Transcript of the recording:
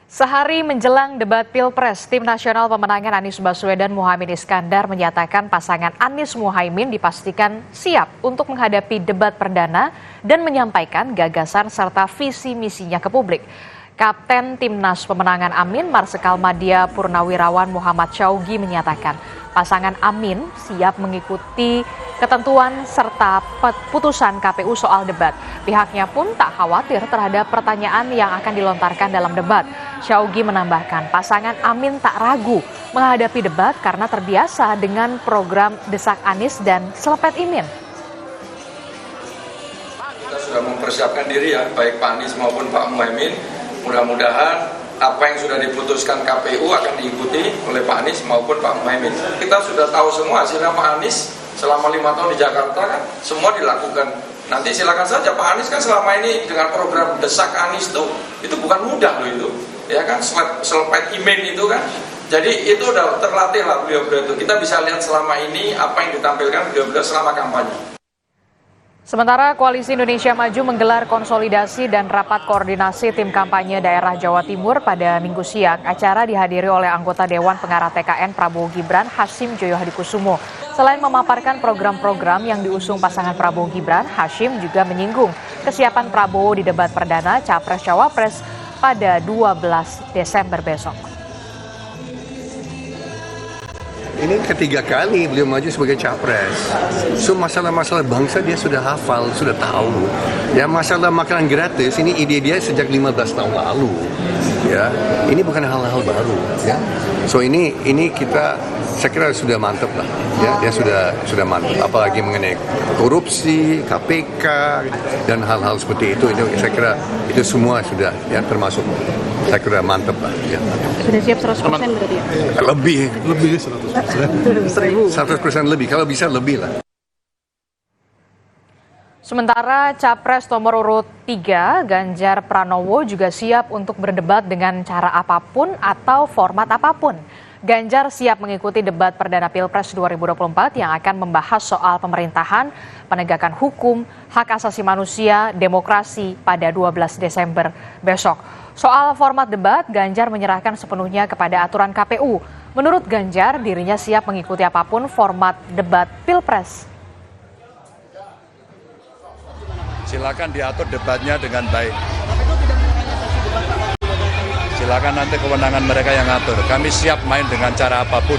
Sehari menjelang debat Pilpres, Tim Nasional Pemenangan Anies Baswedan Muhaimin Iskandar menyatakan pasangan Anies Muhaimin dipastikan siap untuk menghadapi debat perdana dan menyampaikan gagasan serta visi misinya ke publik. Kapten Timnas Pemenangan Amin Marsikal Madya Purnawirawan Muhammad Syaugi menyatakan pasangan Amin siap mengikuti ketentuan serta putusan KPU soal debat. Pihaknya pun tak khawatir terhadap pertanyaan yang akan dilontarkan dalam debat. Syaugi menambahkan pasangan Amin tak ragu menghadapi debat karena terbiasa dengan program Desak Anies dan Selepet Imin. Kita sudah mempersiapkan diri ya, baik Pak Anies maupun Pak Muhaimin. Mudah-mudahan apa yang sudah diputuskan KPU akan diikuti oleh Pak Anies maupun Pak Muhaimin. Kita sudah tahu semua hasilnya Pak Anies selama 5 tahun di Jakarta kan semua dilakukan. Nanti silakan saja Pak Anies kan selama ini dengan program Desak Anies itu bukan mudah loh itu. Ya kan selepet imin itu kan. Jadi itu udah terlatih lah beliau-beliau itu. Kita bisa lihat selama ini apa yang ditampilkan beliau-beliau selama kampanye. Sementara Koalisi Indonesia Maju menggelar konsolidasi dan rapat koordinasi tim kampanye daerah Jawa Timur pada Minggu siang. Acara dihadiri oleh anggota Dewan Pengarah TKN Prabowo Gibran, Hasyim Joyo Hadikusumo. Selain memaparkan program-program yang diusung pasangan Prabowo Gibran, Hasyim juga menyinggung kesiapan Prabowo di debat perdana Capres-Cawapres pada 12 Desember besok. Ini ketiga kali beliau maju sebagai capres. So masalah-masalah bangsa dia sudah hafal, sudah tahu. Ya masalah makanan gratis ini ide dia sejak 15 tahun lalu. Ya, ini bukan hal-hal baru. Ya, so ini kita saya kira sudah mantap lah. Ya, dia sudah mantap. Apalagi mengenai korupsi, KPK dan hal-hal seperti itu saya kira itu semua sudah ya termasuk. Saya kira mantap lah. Ya. Sudah siap 100% berarti ya? Lebih 100%. 100% lebih, kalau bisa lebih lah. Sementara Capres nomor urut 3, Ganjar Pranowo juga siap untuk berdebat dengan cara apapun atau format apapun. Ganjar siap mengikuti debat perdana Pilpres 2024 yang akan membahas soal pemerintahan, penegakan hukum, hak asasi manusia, demokrasi pada 12 Desember besok. Soal format debat, Ganjar menyerahkan sepenuhnya kepada aturan KPU. Menurut Ganjar, dirinya siap mengikuti apapun format debat Pilpres. Silakan diatur debatnya dengan baik. Silakan nanti kewenangan mereka yang ngatur. Kami siap main dengan cara apapun.